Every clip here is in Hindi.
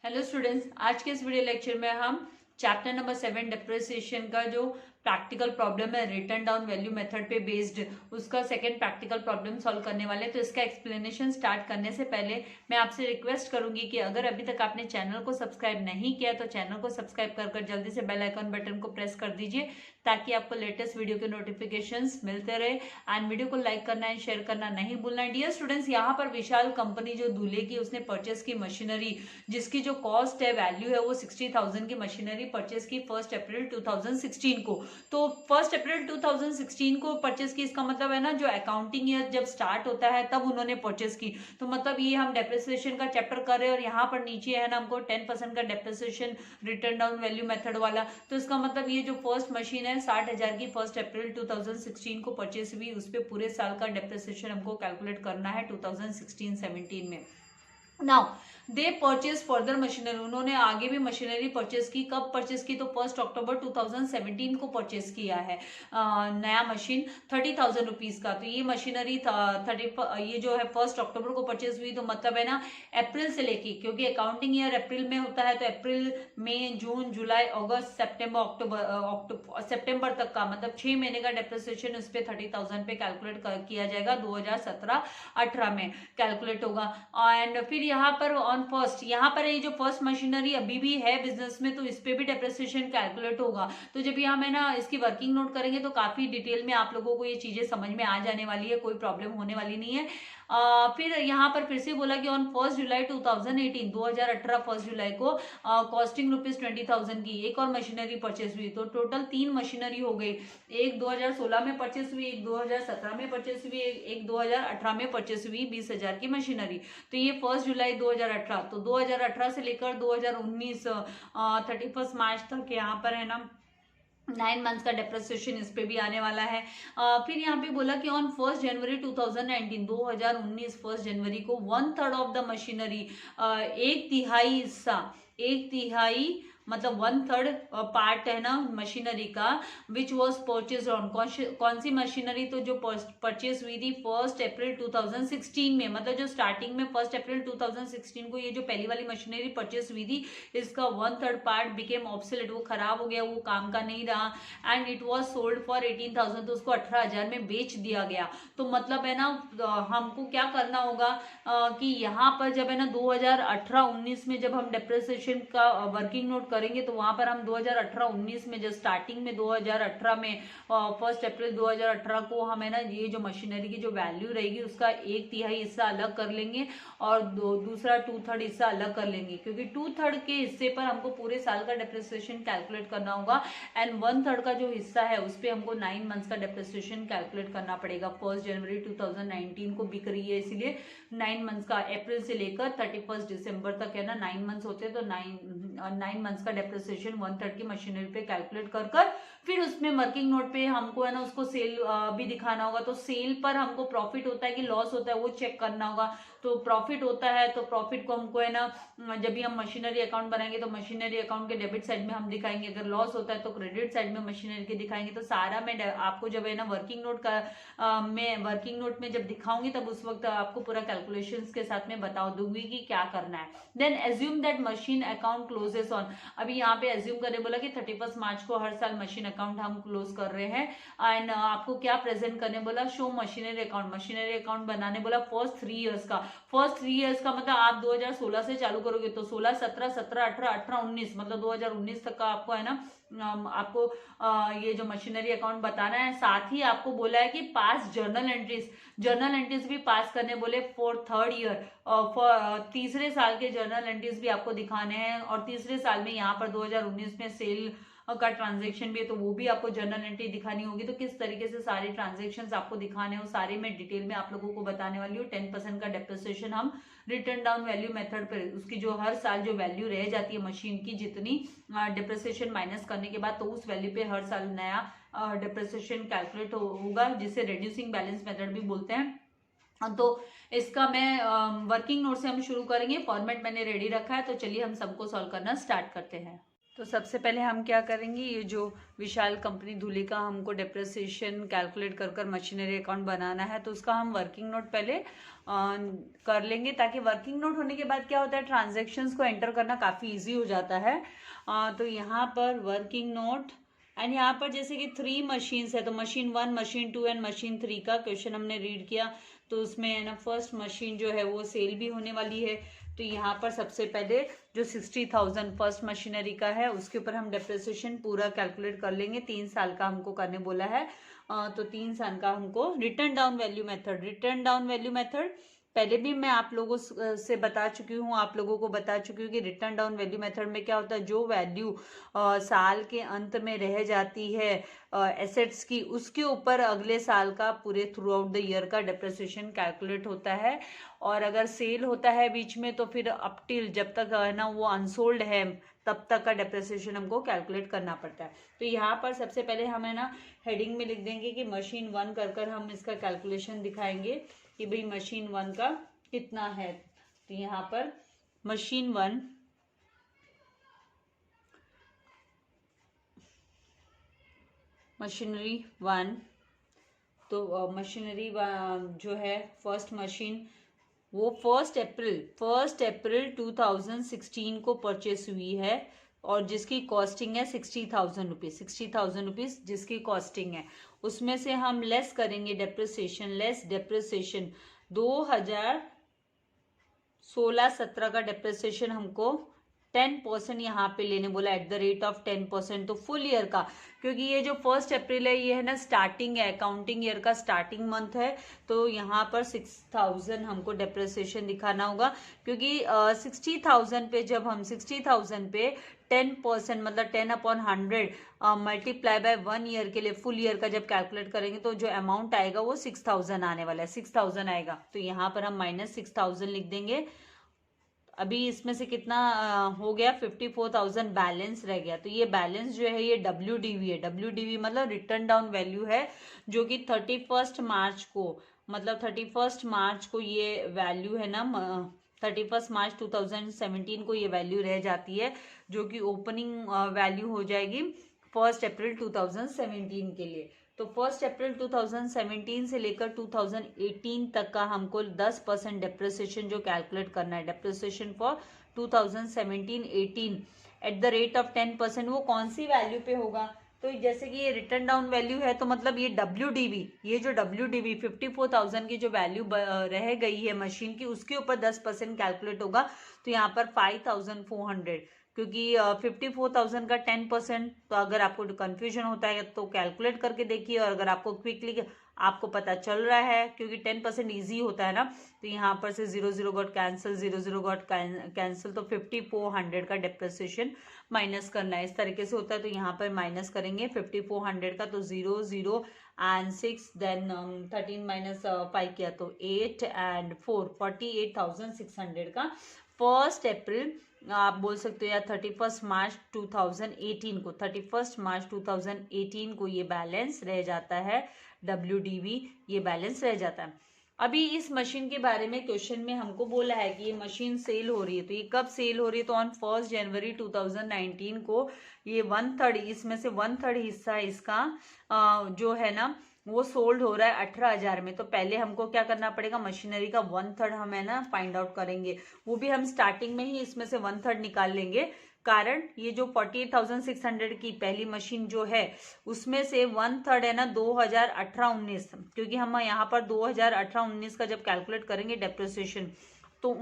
हेलो स्टूडेंट्स, आज के इस वीडियो लेक्चर में हम चैप्टर नंबर 7 डेप्रिसिएशन का जो प्रैक्टिकल प्रॉब्लम है रिटर्न डाउन वैल्यू मेथड पे बेस्ड उसका सेकंड प्रैक्टिकल प्रॉब्लम सॉल्व करने वाले हैं। तो इसका एक्सप्लेनेशन स्टार्ट करने से पहले मैं आपसे रिक्वेस्ट करूंगी कि अगर अभी तक आपने चैनल को सब्सक्राइब नहीं किया तो चैनल को सब्सक्राइब कर जल्दी से बेल आइकन बटन को प्रेस कर दीजिए ताकि आपको लेटेस्ट वीडियो के नोटिफिकेशंस मिलते रहे। एंड वीडियो को लाइक करना एंड शेयर करना नहीं भूलना है। डियर स्टूडेंट्स, यहाँ पर विशाल कंपनी जो दूल्हे की उसने परचेस की मशीनरी जिसकी जो कॉस्ट है वैल्यू है वो 60,000 की मशीनरी परचेस की 1 अप्रैल 2016 को। तो 1 अप्रैल 2016 को परचेस की, इसका मतलब है ना जो अकाउंटिंग ईयर जब स्टार्ट होता है तब उन्होंने परचेस की। तो मतलब ये हम डेप्रिसिएशन का चैप्टर कर रहे हैं और यहाँ पर नीचे है ना हमको 10% का depreciation return down value method वाला। तो इसका मतलब ये जो फर्स्ट मशीन है 60,000 की 1 अप्रैल 2016 को परचेस हुई, उस पर पूरे साल का डेप्रिसिएशन हमको कैलकुलेट करना है 2016-17 में। Now they purchase further machinery, उन्होंने आगे भी मशीनरी परचेज की। कब परचेज की? तो 1 अक्टूबर 2017 को परचेज किया है नया मशीन 30,000 रुपीज का। तो ये मशीनरी ये जो है 1 अक्टूबर को परचेज हुई। तो मतलब है ना अप्रैल से लेके, क्योंकि अकाउंटिंग ईयर अप्रैल में होता है, तो अप्रैल मई जून जुलाई अगस्त सितंबर अक्टूबर सितंबर तक का मतलब 6 महीने का डेप्रिसिएशन उस पर 30,000 पे कैलकुलेट किया जाएगा। 2017-18 में कैलकुलेट होगा। एंड फिर यहाँ पर ऑन फर्स्ट, यहाँ पर ये जो फर्स्ट मशीनरी अभी भी है बिजनेस में, तो इस पे भी डेप्रिसिएशन कैलकुलेट होगा। तो जब यहाँ मैं ना इसकी वर्किंग नोट करेंगे तो काफी डिटेल में आप लोगों को ये चीजें समझ में आ जाने वाली है, कोई प्रॉब्लम होने वाली नहीं है। फिर यहाँ पर फिर से बोला कि ऑन 1 जुलाई 2018 2018 1 जुलाई को कॉस्टिंग रुपीज 20,000 की एक और मशीनरी परचेस हुई। तो टोटल 3 मशीनरी हो गई, एक 2016 में परचेस हुई, एक 2017 में परचेस हुई, एक 2018 में परचेस हुई 20,000 की मशीनरी। तो ये 1 जुलाई 2018, तो 2018 से लेकर 2019 31 मार्च तक यहाँ पर है ना 9 मंथ्स का डेप्रिसिएशन इस पे भी आने वाला है। फिर यहाँ पे बोला कि ऑन 1 जनवरी 2019 2019 1 जनवरी को 1/3 ऑफ द मशीनरी, एक तिहाई हिस्सा, एक तिहाई मतलब 1/3 पार्ट है ना मशीनरी का, विच वॉज परचेज ऑन, कौन सी मशीनरी? तो जो परचेज हुई थी 1 अप्रैल 2016 में, मतलब जो स्टार्टिंग में 1 अप्रैल 2016 को ये जो पहली वाली मशीनरी परचेज हुई थी इसका 1/3 पार्ट बिकेम ऑब्सोलेट, वो खराब हो गया, वो काम का नहीं रहा। And it was sold for 18,000, तो उसको 18,000 में बेच दिया गया। तो मतलब है ना हमको क्या करना होगा कि यहाँ पर जब है ना 2018-19 में जब हम डेप्रिसिएशन का वर्किंग नोट करेंगे तो वहां पर हम 2018-19 में जो स्टार्टिंग में 2018 में 1 अप्रैल 2018 को हम है ना ये जो मशीनरी की जो वैल्यू रहेगी उसका 1/3 हिस्सा अलग कर लेंगे और दूसरा 2/3 हिस्सा अलग कर लेंगे, क्योंकि 2/3 के हिस्से पर हमको पूरे साल का डेप्रिसिएशन कैलकुलेट करना होगा। एंड 1/3 का जो हिस्सा है उस पर हमको 9 मंथ्स का डेप्रिसिएशन कैलकुलेट करना पड़ेगा। 1 जनवरी 2019 को बिक रही है, इसलिए 9 मंथ्स का, अप्रैल से लेकर 31 दिसंबर तक है ना 9 मंथ्स होते हैं, तो 9 मंथ्स का डेप्रिसिएशन 1/3 की मशीनरी पे कैलकुलेट कर फिर उसमें वर्किंग नोट पे हमको है ना उसको सेल भी दिखाना होगा। तो सेल पर हमको प्रॉफिट होता है कि लॉस होता है वो चेक करना होगा। तो प्रॉफिट होता है तो प्रॉफिट को हमको है ना जब भी हम मशीनरी अकाउंट बनाएंगे तो मशीनरी अकाउंट के डेबिट साइड में हम दिखाएंगे, अगर लॉस होता है तो क्रेडिट साइड में मशीनरी के दिखाएंगे। तो सारा मैं आपको जब है ना वर्किंग नोट का मैं वर्किंग नोट में जब दिखाऊंगी तब उस वक्त आपको पूरा कैलकुलेशंस के साथ में बता दूंगी कि क्या करना है। Then assume that machine account closes on, अभी यहाँ पे एज्यूम करने बोला कि 31 मार्च को हर साल मशीन अकाउंट हम क्लोज कर रहे हैं। एंड आपको क्या प्रेजेंट करने बोला? Show machinery account, machinery account बनाने बोला फर्स्ट 3 इयर्स का। फर्स्ट 3 इयर्स का मतलब आप 2016 से चालू करोगे तो 16 17 17 18 18 19 मतलब 2019 तक का आपको है ना आपको ये जो मशीनरी अकाउंट बताना है। साथ ही आपको बोला है कि पास जर्नल एंट्रीज भी पास करने बोले फॉर 3rd ईयर, तीसरे साल के जर्नल एंट्रीज भी आपको दिखाने हैं। और तीसरे साल में यहाँ पर 2019 में सेल का ट्रांजैक्शन भी है तो वो भी आपको जर्नल एंट्री दिखानी होगी। तो किस तरीके से सारे ट्रांजैक्शंस आपको दिखाने हो सारे मैं डिटेल में आप लोगों को बताने वाली हूँ। 10% का डेप्रिसिएशन हम रिटर्न डाउन वैल्यू मेथड पर, उसकी जो हर साल जो वैल्यू रह जाती है मशीन की जितनी डेप्रिसिएशन माइनस करने के बाद, तो उस वैल्यू पे हर साल नया डेप्रिसिएशन कैलकुलेट होगा, जिसे रिड्यूसिंग बैलेंस मेथड भी बोलते हैं। तो इसका मैं वर्किंग नोट से हम शुरू करेंगे। फॉर्मेट मैंने रेडी रखा है, तो चलिए हम सबको सॉल्व करना स्टार्ट करते हैं। तो सबसे पहले हम क्या करेंगे, ये जो विशाल कंपनी धुली का हमको डेप्रिसिएशन कैलकुलेट कर मशीनरी अकाउंट बनाना है, तो उसका हम वर्किंग नोट पहले कर लेंगे, ताकि वर्किंग नोट होने के बाद क्या होता है, ट्रांजैक्शंस को एंटर करना काफ़ी इजी हो जाता है। तो यहाँ पर वर्किंग नोट, एंड यहाँ पर जैसे कि 3 मशीन्स है, तो मशीन 1, मशीन 2 एंड मशीन 3 का क्वेश्चन हमने रीड किया, तो उसमें है ना फर्स्ट मशीन जो है वो सेल भी होने वाली है। तो यहाँ पर सबसे पहले जो 60,000 फर्स्ट मशीनरी का है उसके ऊपर हम डेप्रिसिएशन पूरा कैलकुलेट कर लेंगे। 3 साल का हमको करने बोला है, तो 3 साल का हमको रिटर्न डाउन वैल्यू मेथड पहले भी मैं आप लोगों से बता चुकी हूँ, आप लोगों को बता चुकी हूँ कि रिटर्न डाउन वैल्यू मेथड में क्या होता है, जो वैल्यू साल के अंत में रह जाती है एसेट्स की, उसके ऊपर अगले साल का पूरे थ्रू आउट द ईयर का डेप्रिसिएशन कैलकुलेट होता है। और अगर सेल होता है बीच में, तो फिर अप टिल जब तक है ना वो अनसोल्ड है तब तक का डेप्रिसिएशन हमको कैलकुलेट करना पड़ता है। तो यहाँ पर सबसे पहले हम है ना हेडिंग में लिख देंगे कि मशीन 1 कर हम इसका कैलकुलेशन दिखाएंगे कि भाई मशीन 1 का कितना है। तो यहाँ पर मशीन 1 मशीनरी 1, तो मशीनरी जो है फर्स्ट मशीन वो 1 अप्रैल 2016 को परचेस हुई है, और जिसकी कॉस्टिंग है 60,000 रुपीज जिसकी कॉस्टिंग है, उसमें से हम लेस करेंगे डेप्रिसिएशन 2016-17 का डेप्रिसिएशन हमको 10% यहाँ पे लेने बोला, एट द रेट ऑफ 10%। तो फुल ईयर का, क्योंकि ये जो 1 अप्रैल है ये है ना स्टार्टिंग है, अकाउंटिंग ईयर का स्टार्टिंग मंथ है, तो यहाँ पर 6,000 हमको डेप्रिसिएशन दिखाना होगा, क्योंकि 60,000 पे जब हम 60,000 पे 10% मतलब 10/100 मल्टीप्लाई बाय 1 ईयर के लिए फुल ईयर का जब कैलकुलेट करेंगे, तो जो अमाउंट आएगा वो 6,000 आने वाला है, 6,000 आएगा। तो यहाँ पर हम -6,000 लिख देंगे। अभी इसमें से कितना हो गया, 54,000 बैलेंस रह गया। तो ये बैलेंस जो है ये WDV है, WDV मतलब रिटर्न डाउन वैल्यू है, जो कि 31 मार्च को, मतलब 31 मार्च को ये वैल्यू है ना, 31 मार्च 2017 को ये वैल्यू रह जाती है, जो कि ओपनिंग वैल्यू हो जाएगी 1 अप्रैल 2017 के लिए। तो 1 अप्रैल 2017 से लेकर 2018 तक का हमको 10% डेप्रिसिएशन जो कैलकुलेट करना है, depreciation for 2017-18 at the rate of 10%, वो कौन सी वैल्यू पे होगा। तो जैसे कि ये रिटर्न डाउन वैल्यू है, तो मतलब ये WDV, ये जो WDV 54,000 की जो वैल्यू रह गई है मशीन की, उसके ऊपर 10% कैलकुलेट होगा। तो यहाँ पर 5,400, क्योंकि 54,000 का 10%, तो अगर आपको कंफ्यूजन होता है तो कैलकुलेट करके देखिए, और अगर आपको क्विकली आपको पता चल रहा है, क्योंकि 10% ईजी होता है ना, तो यहाँ पर से 0 गॉट कैंसिल, 0 गॉट कैंसिल, तो 5400 का डेप्रिसिएशन माइनस करना है, इस तरीके से होता है। तो यहाँ पर माइनस करेंगे 5400 का, तो 0 एंड 6, देन 13 - 5 किया तो 8 एंड 4, 48,600 का 1 अप्रैल आप बोल सकते हो, या 31 मार्च 2018 को, 31 मार्च 2018 को ये बैलेंस रह जाता है, WDV ये बैलेंस रह जाता है। अभी इस मशीन के बारे में क्वेश्चन में हमको बोला है कि ये मशीन सेल हो रही है, तो ये कब सेल हो रही है, तो ऑन 1 जनवरी 2019 को ये 1/3, इसमें से 1/3 हिस्सा इसका जो है ना वो सोल्ड हो रहा है 18,000 में। तो पहले हमको क्या करना पड़ेगा, मशीनरी का 1/3 हम है ना फाइंड आउट करेंगे, वो भी हम स्टार्टिंग में ही इसमें से 1/3 निकाल लेंगे, कारण ये जो 48,600 की पहली मशीन जो है उसमें से 1/3 है ना 2018-19, क्योंकि हम यहाँ पर 2018-19 का जब कैलकुलेट करेंगे डेप्रिसिएशन, तो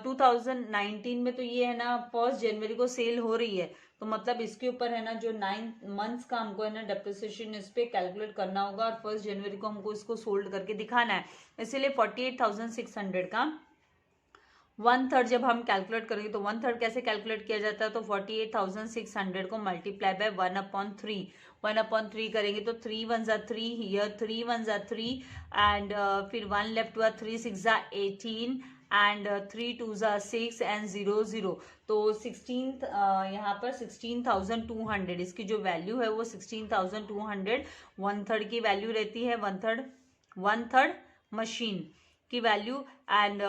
2019 में तो ये है ना 1 जनवरी को सेल हो रही है, तो मतलब इसके ऊपर है ना जो 9 मंथ्स का हमको है ना डेप्रिसिएशन इस पे कैलकुलेट करना होगा, और 1 जनवरी को हमको इसको सोल्ड करके दिखाना है। इसीलिए 48,600 का 1/3 जब हम कैलकुलेट करेंगे, तो 1/3 कैसे कैलकुलेट किया जाता है, तो 48,600 को मल्टीप्लाई बाय 1/3 करेंगे, तो 3 1 जा 3 हियर, 3 1 जा 3 एंड फिर 1 लेफ्ट हुआ, 3 6 जा 18 एंड 3 2 जा 6 एंड 0 0, तो 16 यहाँ पर 16,200 इसकी जो वैल्यू है वो 16,200 1/3 की वैल्यू रहती है, 1/3 मशीन। की वैल्यू, एंड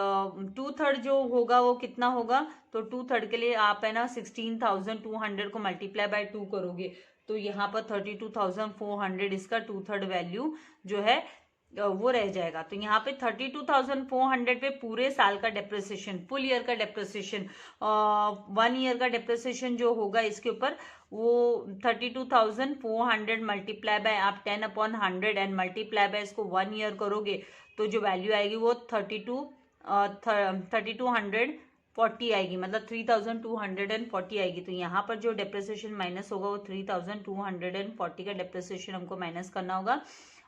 2/3 जो होगा वो कितना होगा, तो 2/3 के लिए आप है ना 16,200 को मल्टीप्लाई बाय 2 करोगे तो यहाँ पर 32,400 इसका 2/3 वैल्यू जो है वो रह जाएगा। तो यहाँ पे 32,400 पे पूरे साल का डेप्रिसिएशन, फुल ईयर का डेप्रिसिएशन, 1 ईयर का डेप्रिसिएशन जो होगा इसके ऊपर वो 32,400 मल्टीप्लाई बाय आप 10/100 एंड मल्टीप्लाई बाय इसको 1 ईयर करोगे तो जो वैल्यू आएगी वो 3240 आएगी, मतलब 3240 आएगी। तो यहाँ पर जो डेप्रिसिएशन माइनस होगा वो 3240 का डेप्रिसिएशन हमको माइनस करना होगा,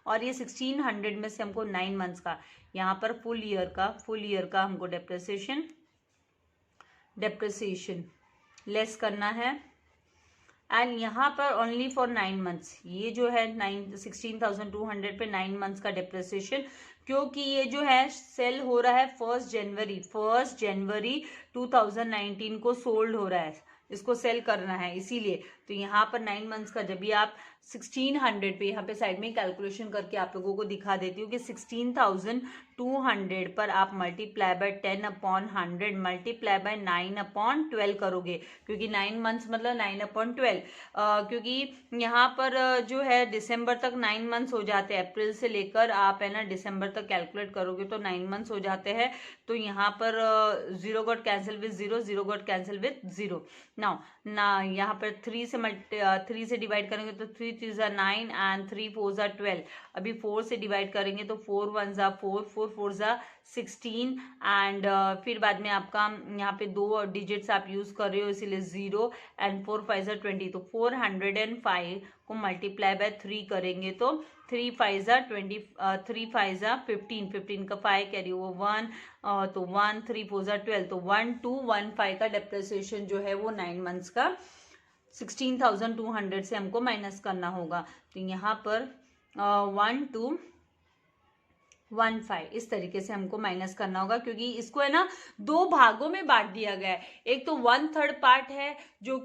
और ये 1600 में से हमको 9 मंथ्स का, यहाँ पर फुल ईयर का हमको डेप्रिसिएशन लेस करना है, एंड यहाँ पर ओनली फॉर 9 मंथ्स, ये जो है 16,200 पे 9 मंथ्स का डेप्रिसिएशन, क्योंकि ये जो है सेल हो रहा है 1 जनवरी 2019 को सोल्ड हो रहा है, इसको सेल करना है इसीलिए। तो यहाँ पर 9 मंथ्स का जब भी आप 1600 पे, यहाँ पे साइड में कैलकुलेशन करके आप लोगों को दिखा देती हूँ कि 16,200 पर आप मल्टीप्लाई बाय 10/100 मल्टीप्लाई बाय 9/12 करोगे, क्योंकि 9 मंथ्स मतलब 9/12, क्योंकि यहाँ पर जो है दिसंबर तक 9 मंथ्स हो जाते हैं, अप्रैल से लेकर आप है ना दिसंबर तक कैलकुलेट करोगे तो 9 मंथ्स हो जाते हैं। तो यहाँ पर 0 got cancel with 0 got cancel with 0। Now यहाँ पर 3 से डिवाइड करेंगे तो 3 3 ज़ा 9 एंड 3 4 ज़ा 12। अभी 4 से डिवाइड करेंगे तो 4 1 ज़ा 4 4 4 ज़ा 16 एंड फिर बाद में आपका यहाँ पे 2 डिजिट्स आप यूज कर रहे हो इसीलिए 0 एंड 4 5 ज़ा 20। तो 405 को मल्टीप्लाई बाय 3 करेंगे तो 3 5 ज़ा 20, 3 5 ज़ा 15, 15 का 5 कैरी वो 1, तो 1 3 4 ज़ा 12, तो 1215 का डेप्रिसिएशन जो है वो 9 मंथ्स का 16,200 से हमको माइनस करना होगा। तो यहाँ पर 1215 इस तरीके से हमको माइनस करना होगा, क्योंकि इसको है ना 2 भागों में बांट दिया गया है। एक तो 1/3 पार्ट है जो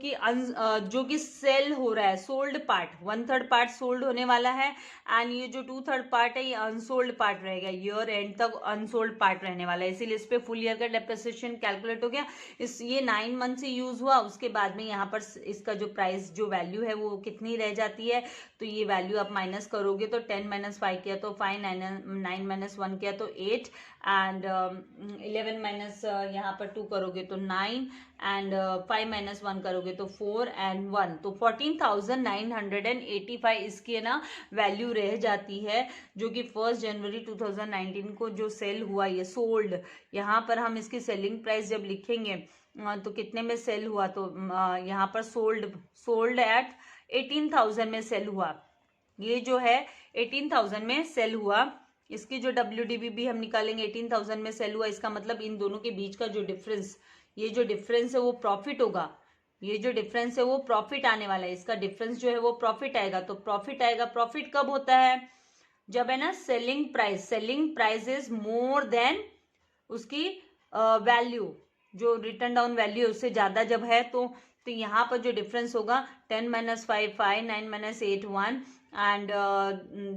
कि सेल हो रहा है, सोल्ड पार्ट, 1/3 पार्ट सोल्ड होने वाला है, एंड ये जो 2/3 पार्ट है ये अनसोल्ड पार्ट रहेगा, ईयर एंड तक अनसोल्ड पार्ट रहने वाला है, इसीलिए इस पे फुल ईयर का डेप्रिसिएशन कैलकुलेट हो गया। ये 9 मंथ से यूज हुआ, उसके बाद में यहाँ पर इसका जो प्राइस जो वैल्यू है वो कितनी रह जाती है, तो ये वैल्यू आप माइनस करोगे तो 10 - 5 किया तो 5, 9 - 1 किया तो 8 एंड 11 माइनस यहाँ पर 2 करोगे तो 9 एंड 5 - 1 करोगे तो 4 एंड 1, तो 14,985 इसकी है ना वैल्यू रह जाती है, जो कि 1 जनवरी 2019 को जो सेल हुआ ये सोल्ड। यहाँ पर हम इसकी सेलिंग प्राइस जब लिखेंगे तो कितने में सेल हुआ, तो यहाँ पर सोल्ड एट 18,000 में सेल हुआ, ये जो है 18,000 में सेल हुआ। इसकी जो WDV भी हम निकालेंगे 18,000 में सेल हुआ, इसका मतलब इन दोनों के बीच का जो डिफरेंस, ये जो डिफरेंस है वो प्रॉफिट होगा, ये जो डिफरेंस है वो प्रॉफिट आने वाला है, इसका डिफरेंस जो है वो प्रॉफिट आएगा। तो प्रॉफिट आएगा, प्रॉफिट कब होता है, जब है ना selling price is more than उसकी वैल्यू, जो रिटर्न डाउन वैल्यू है उससे ज्यादा जब है, तो यहाँ पर जो डिफरेंस होगा 10 - 5 5, 9 - 8 1 एंड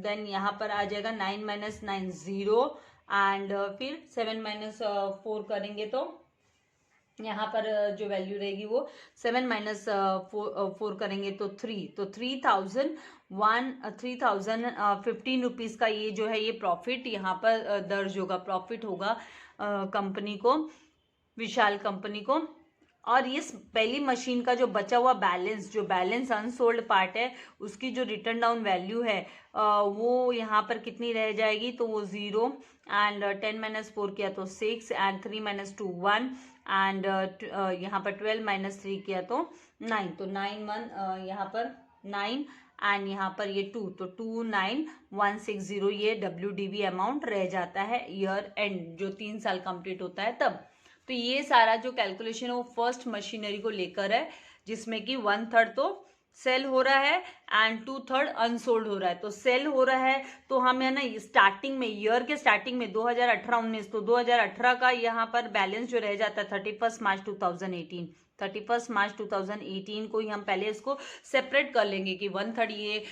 देन यहाँ पर आ जाएगा 9 - 9 0 एंड फिर 7 - 4 करेंगे तो यहाँ पर जो वैल्यू रहेगी वो 7 - 4 करेंगे तो 3, तो 3,015 रुपीज का ये जो है ये प्रॉफिट यहाँ पर दर्ज होगा, प्रॉफिट होगा कंपनी को, विशाल कंपनी को। और ये पहली मशीन का जो बचा हुआ बैलेंस, जो बैलेंस अनसोल्ड पार्ट है, उसकी जो रिटर्न डाउन वैल्यू है वो यहाँ पर कितनी रह जाएगी, तो वो 0 एंड 10 - 4 किया तो 6 एंड 3 - 2 1 एंड यहाँ पर 12 - 3 किया तो 9, तो 9 1 यहाँ पर 9 एंड यहाँ पर ये 2, तो 29,160 ये WDV अमाउंट रह जाता है ईयर एंड, जो 3 साल कंप्लीट होता है तब। तो ये सारा जो कैलकुलेशन है वो फर्स्ट मशीनरी को लेकर है, जिसमें कि 1/3 तो सेल हो रहा है एंड 2/3 अनसोल्ड हो रहा है। तो सेल हो रहा है तो हम है ना स्टार्टिंग में, ईयर के स्टार्टिंग में 2018-19, तो 2018 का यहाँ पर बैलेंस जो रह जाता है 31 मार्च 2018, 31 मार्च 2018 को ही हम पहले इसको सेपरेट कर लेंगे कि 1/3 ये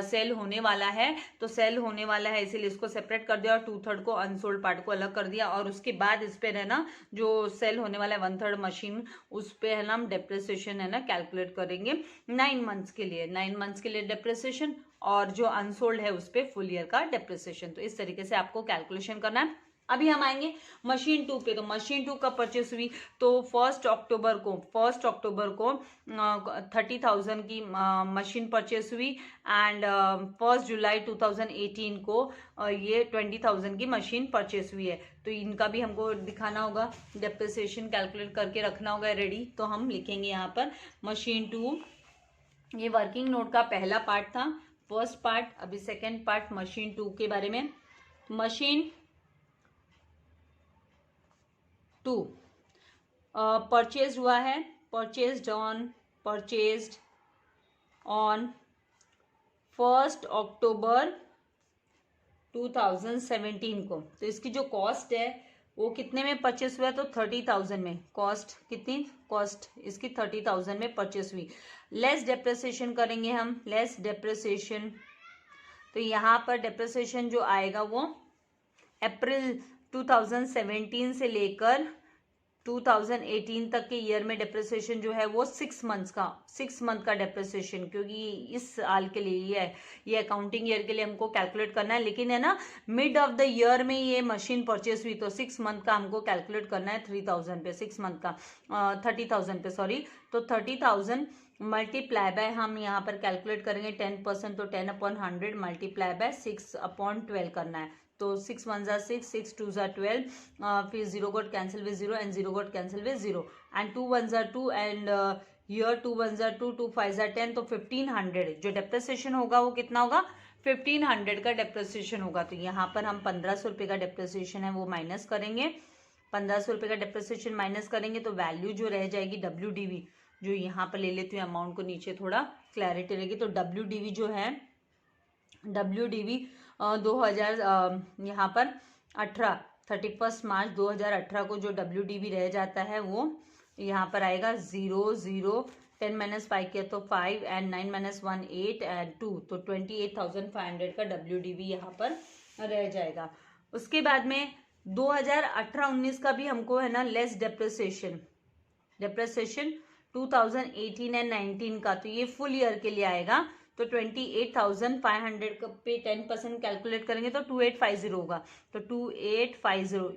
सेल होने वाला है, तो सेल होने वाला है इसीलिए इसको सेपरेट कर दिया और 2/3 को अनसोल्ड पार्ट को अलग कर दिया। और उसके बाद इस पे है ना जो सेल होने वाला है 1/3 मशीन, उस पे है ना हम डेप्रिसिएशन है ना कैलकुलेट करेंगे 9 मंथ्स के लिए, 9 मंथ्स के लिए डेप्रिसिएशन, और जो अनसोल्ड है उस पे फुल ईयर का डेप्रिसिएशन। तो इस तरीके से आपको कैलकुलेशन करना है। अभी हम आएंगे मशीन 2 पे। तो मशीन 2 कब परचेस हुई, तो 1 अक्टूबर को 30,000 की मशीन परचेस हुई एंड 1 जुलाई 2018 को ये 20,000 की मशीन परचेस हुई है। तो इनका भी हमको दिखाना होगा, डेप्रिसिएशन कैलकुलेट करके रखना होगा रेडी। तो हम लिखेंगे यहाँ पर मशीन 2, ये वर्किंग नोट का पहला पार्ट था, फर्स्ट पार्ट। अभी सेकेंड पार्ट मशीन 2 के बारे में। मशीन 2 परचेज हुआ है, परचेज्ड ऑन 1 अक्टूबर 2017 को। तो इसकी जो कॉस्ट है वो कितने में परचेस हुआ है, तो 30,000 में। कॉस्ट कितनी, कॉस्ट इसकी 30,000 में परचेस हुई। लेस डेप्रिसिएशन करेंगे हम, लेस डेप्रिसिएशन। तो यहाँ पर डेप्रिसिएशन जो आएगा वो अप्रैल 2017 से लेकर 2018 तक के ईयर में डेप्रिसिएशन जो है वो 6 मंथ का डेप्रिसिएशन, क्योंकि इस साल के लिए ये अकाउंटिंग ईयर के लिए हमको कैलकुलेट करना है। लेकिन है ना मिड ऑफ द ईयर में ये मशीन परचेस हुई, तो 6 मंथ का हमको कैलकुलेट करना है 3,000 पे, 6 मंथ का 30,000 पे, सॉरी। तो 30,000 मल्टीप्लाई बाय, हम यहाँ पर कैलकुलेट करेंगे 10%, तो 10/100 मल्टीप्लाई बाय 6/12 करना है। तो 6 1 जा 6, 6 2 जा 12, फिर 0 got cancel with 0 and 0 got cancel with 0 and 2 1 जा 2 एंड हियर 2 1 जा 2, 2 5 जा 10, तो 1500 जो डेप्रिसिएशन होगा वो कितना होगा, 1500 का डेप्रिसिएशन होगा। तो यहाँ पर हम 1500 रुपये का डेप्रिसिएशन है वो माइनस करेंगे, 1500 रुपये का डेप्रिसिएशन माइनस करेंगे तो वैल्यू जो रह जाएगी WDV, जो यहाँ पर ले लेती हूँ अमाउंट को नीचे, थोड़ा क्लैरिटी रहेगी। तो WDV जो है, WDV 2000 यहाँ पर 31 मार्च 2018 को जो WDV रह जाता है वो यहाँ पर आएगा 0 0, 10 - 5 किया तो 5 एंड 9 - 1 8 एंड 2, तो 28,500 का WDV यहाँ पर रह जाएगा। उसके बाद में 2018-19 का भी हमको है ना लेस डेप्रिसिएशन 2018 एंड 19 का, तो ये फुल ईयर के लिए आएगा। तो 28,500 पे 10% कैलकुलेट करेंगे तो 2850 होगा। तो 2850,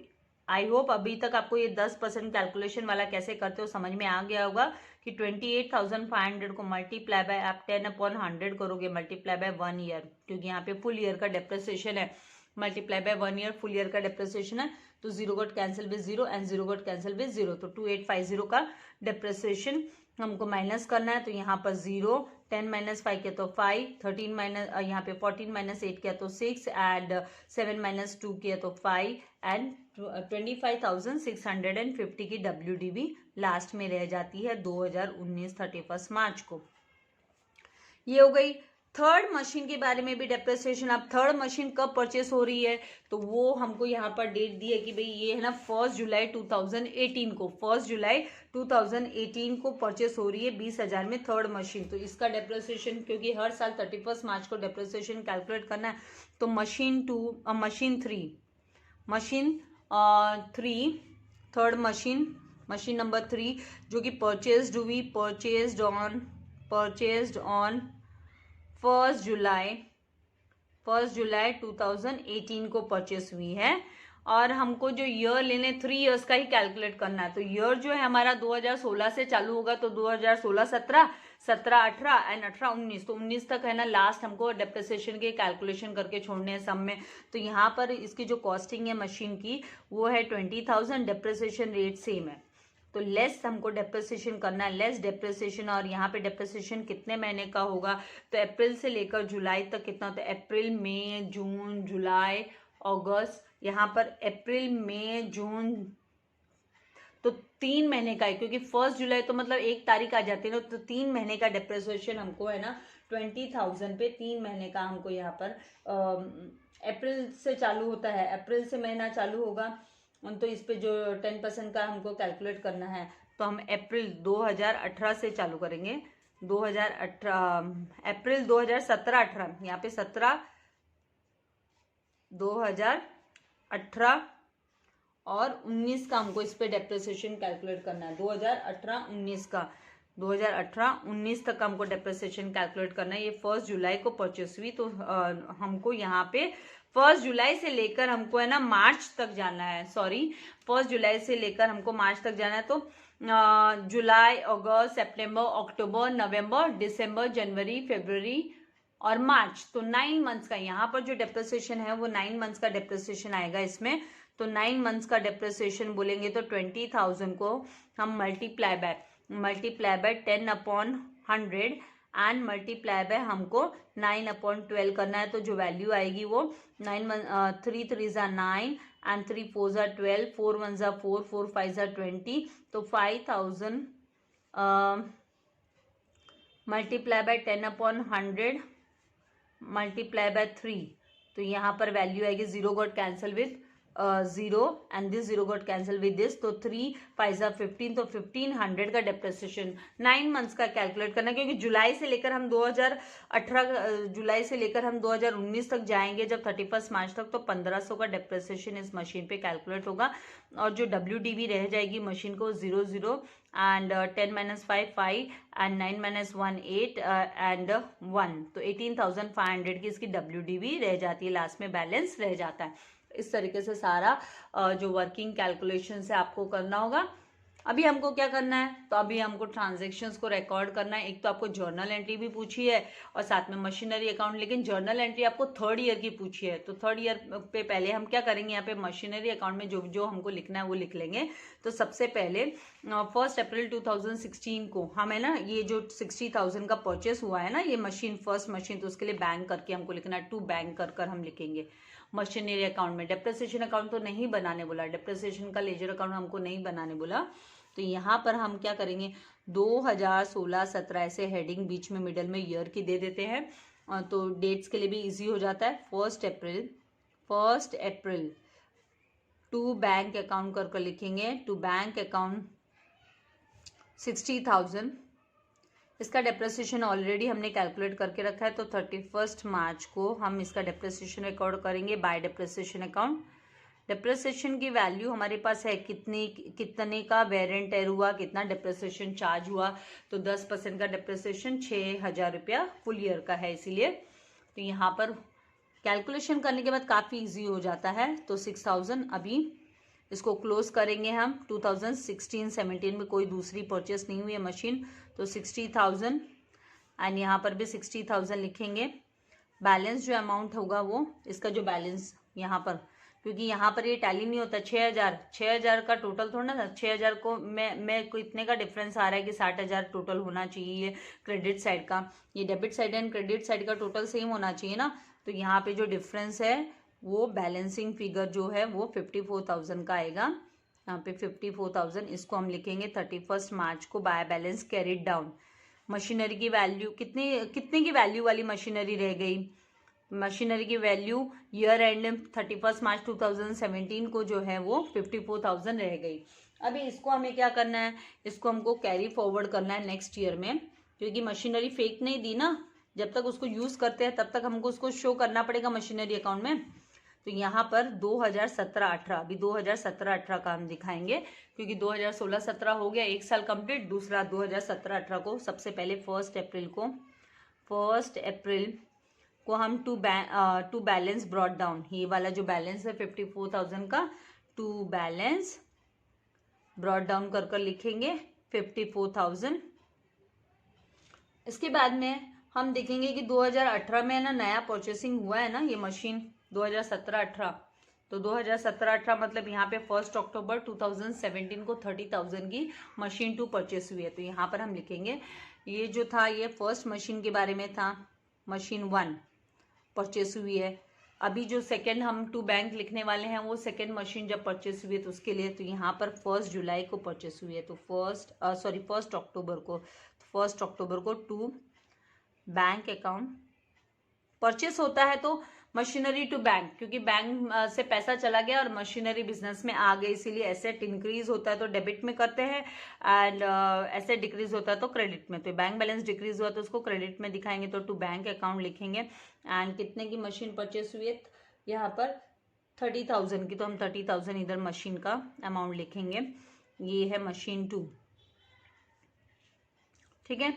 आई होप अभी तक आपको ये 10% कैलकुलेशन वाला कैसे करते हो समझ में आ गया होगा कि 28,500 को मल्टीप्लाई बाय आप 10/100 करोगे, मल्टीप्लाई बाय 1 ईयर, क्योंकि यहाँ पे फुल ईयर का डेप्रिसिएशन है, multiply by 1 year full year का डेप्रिसिएशन है। तो 0 got cancel with 0 and 0 got cancel with 0, तो 2850 का डेप्रिसिएशन हमको माइनस करना है। तो यहाँ पर 0, 10 - 5 किया तो 5, 13 माइनस यहाँ पे 14 - 8 किया तो 6 एंड 7 - 2 किया तो 5 एंड 25,650 की WDV लास्ट में रह जाती है 2019 31 मार्च को। ये हो गई थर्ड मशीन के बारे में भी डेप्रिसिएशन। अब थर्ड मशीन कब परचेस हो रही है, तो वो हमको यहाँ पर डेट दी है कि भाई ये है ना 1 जुलाई 2018 को, 1 जुलाई 2018 को परचेस हो रही है 20,000 में थर्ड मशीन। तो इसका डेप्रिसिएशन, क्योंकि हर साल 31 मार्च को डेप्रिसिएशन कैलकुलेट करना है, तो मशीन 3 थर्ड मशीन नंबर 3 जो कि परचेस्ड हुई, परचेस्ड ऑन 1 जुलाई 2018 को परचेस हुई है। और हमको जो ईयर लेने 3 इयर्स का ही कैलकुलेट करना है। तो ईयर जो है हमारा 2016 से चालू होगा, तो 2016-17, 17-18 एंड 18-19, तो 19 तक है ना लास्ट हमको डेप्रिसिएशन के कैलकुलेशन करके छोड़ने हैं सब में। तो यहाँ पर इसकी जो कॉस्टिंग है मशीन की वो है 20,000, डेप्रिसिएशन रेट सेम है। तो लेस हमको डेप्रिसिएशन करना है, लेस डेप्रिसिएशन। और यहाँ पे डेप्रिसिएशन कितने महीने का होगा, तो अप्रैल से लेकर जुलाई तक कितना होता है, अप्रैल मई जून जुलाई अगस्त, यहाँ पर अप्रैल मई जून, तो 3 महीने का है, क्योंकि 1 जुलाई तो मतलब 1 तारीख आ जाती है ना, तो 3 महीने का डेप्रिसिएशन हमको है ना 20,000 पे 3 महीने का हमको यहाँ पर अप्रैल से चालू होता है, अप्रैल से महीना चालू होगा, तो इस पे जो 10% का हमको कैलकुलेट करना है, तो हम अप्रैल 2018 से चालू करेंगे। 2018 अप्रैल 2017-18, यहाँ पे 17 2018 और 19 का हमको इस पे डेप्रिसिएशन कैलकुलेट करना है। 2018-19 का 2018-19 तक हमको डेप्रिसिएशन कैलकुलेट करना है। ये 1 जुलाई को परचेस हुई, तो हमको यहाँ पे 1 जुलाई से लेकर हमको है ना मार्च तक जाना है। 1 जुलाई से लेकर हमको मार्च तक जाना है। तो जुलाई, अगस्त, सितंबर, अक्टूबर, नवंबर, दिसंबर, जनवरी, फरवरी और मार्च, तो 9 मंथ्स का यहाँ पर जो डेप्रिसिएशन है वो 9 मंथ्स का डेप्रिसिएशन आएगा इसमें। तो 9 मंथ्स का डेप्रिसिएशन बोलेंगे तो 20,000 को हम multiply by 10/100 and multiply by हमको 9/12 करना है। तो जो वैल्यू आएगी वो 3 3 9 एंड 3 4 12, 4 1 4, 4 5 20, तो 5,000 मल्टीप्लाई बाय 10/100 मल्टीप्लाई बाय 3, तो यहाँ पर वैल्यू आएगी, 0 got cancel with 0 and this 0 got cancel with this, तो 3 5 15, तो 1500 का डेप्रिसिएशन 9 मंथ्स का कैलकुलेट करना, क्योंकि जुलाई से लेकर हम 2019 तक जाएंगे जब 31 मार्च तक, तो 1500 का डेप्रिसिएशन इस मशीन पे कैलकुलेट होगा। और जो WDV रह जाएगी मशीन को 0 0 एंड 10 - 5 5 एंड 9 - 1 8 एंड 1, तो 18,500 की इसकी WDV रह जाती है, लास्ट में बैलेंस रह जाता है। इस तरीके से सारा जो वर्किंग कैलकुलेशन से आपको करना होगा। अभी हमको क्या करना है, तो अभी हमको ट्रांजैक्शंस को रिकॉर्ड करना है। एक तो आपको जर्नल एंट्री भी पूछी है और साथ में मशीनरी अकाउंट, लेकिन जर्नल एंट्री आपको 3rd ईयर की पूछी है। तो 3rd ईयर पे पहले हम क्या करेंगे, यहाँ पे मशीनरी अकाउंट में जो जो हमको लिखना है वो लिख लेंगे। तो सबसे पहले 1 अप्रैल 2016 को हम है ना, ये जो 60,000 का परचेस हुआ है ना, ये मशीन, फर्स्ट मशीन, तो उसके लिए बैंक करके हमको लिखना है, टू बैंक कर हम लिखेंगे मशीनरी अकाउंट में। डेप्रिसिएशन अकाउंट तो नहीं बनाने बोला, डेप्रिसिएशन का लेजर अकाउंट हमको नहीं बनाने बोला। तो यहाँ पर हम क्या करेंगे, 2016-17 ऐसे हेडिंग बीच में मिडल में ईयर की दे देते हैं, तो डेट्स के लिए भी इजी हो जाता है। 1 अप्रैल टू बैंक अकाउंट कर लिखेंगे, टू बैंक अकाउंट 60,000, इसका डेप्रिसिएशन ऑलरेडी हमने कैलकुलेट करके रखा है। तो 31 मार्च को हम इसका डेप्रिसिएशन रिकॉर्ड करेंगे बाय डेप्रिसिएशन अकाउंट। डेप्रिसिएशन की वैल्यू हमारे पास है कितने का वेयर एंड टेयर हुआ, कितना डेप्रिसिएशन चार्ज हुआ, तो 10% का डेप्रिसिएशन 6,000 रुपया फुल ईयर का है, इसीलिए। तो यहाँ पर कैलकुलेशन करने के बाद काफ़ी इजी हो जाता है। तो 6,000 अभी इसको क्लोज करेंगे हम। 2016-17 में कोई दूसरी परचेस नहीं हुई है मशीन, तो 60,000 एंड यहाँ पर भी 60,000 लिखेंगे। बैलेंस जो अमाउंट होगा वो, इसका जो बैलेंस यहाँ पर, क्योंकि यहाँ पर ये टैली नहीं होता, 6,000 का टोटल थोड़ा ना, 6,000 को मैं को इतने का डिफरेंस आ रहा है कि 60,000 टोटल होना चाहिए क्रेडिट साइड का। ये debit side and credit side का टोटल सेम होना चाहिए ना। तो यहाँ पे जो डिफरेंस है वो बैलेंसिंग फिगर जो है वो 54,000 का आएगा। यहाँ पे 54,000, इसको हम लिखेंगे 31 मार्च को by balance carried down. Machinery की वैल्यू कितने की वैल्यू वाली मशीनरी रह गई, मशीनरी की वैल्यू ईयर एंड 31 मार्च 2017 को जो है वो 54,000 रह गई। अभी इसको हमें क्या करना है, इसको हमको कैरी फॉरवर्ड करना है नेक्स्ट ईयर में, क्योंकि मशीनरी फेक नहीं दी ना, जब तक उसको यूज करते हैं तब तक हमको उसको शो करना पड़ेगा मशीनरी अकाउंट में। तो यहाँ पर 2017-18, अभी 2017-18 का हम दिखाएंगे, क्योंकि 2016-17 हो गया, 1 साल कंप्लीट। दूसरा 2017-18 को सबसे पहले 1 अप्रैल को हम टू बैलेंस ब्रॉट डाउन, ये वाला जो बैलेंस है 54,000 का, टू बैलेंस ब्रॉट डाउन कर लिखेंगे 54,000। इसके बाद में हम देखेंगे कि 2018 में ना नया परचेसिंग हुआ है ना ये मशीन, 2017-18, तो 2017-18 मतलब यहाँ पे 1 अक्टूबर 2017 को 30,000 की मशीन 2 परचेस हुई है। तो यहाँ पर हम लिखेंगे ये जो था ये फर्स्ट मशीन के बारे में था, मशीन 1 परचेस हुई है। अभी जो सेकंड हम टू बैंक लिखने वाले हैं वो सेकंड मशीन जब परचेस हुई है तो उसके लिए, तो यहाँ पर 1 जुलाई को परचेस हुई है, तो 1 अक्टूबर को, 1 अक्टूबर को टू बैंक अकाउंट। परचेस होता है तो मशीनरी टू बैंक, क्योंकि बैंक से पैसा चला गया और मशीनरी बिजनेस में आ गई, इसीलिए एसेट इंक्रीज होता है तो डेबिट में करते हैं, एंड एसेट डिक्रीज होता है तो क्रेडिट में। तो बैंक बैलेंस डिक्रीज हुआ तो उसको क्रेडिट में दिखाएंगे, तो टू बैंक अकाउंट लिखेंगे। एंड कितने की मशीन परचेस हुई है यहाँ पर 30,000 की, तो हम 30,000 इधर मशीन का अमाउंट लिखेंगे। ये है मशीन 2, ठीक है।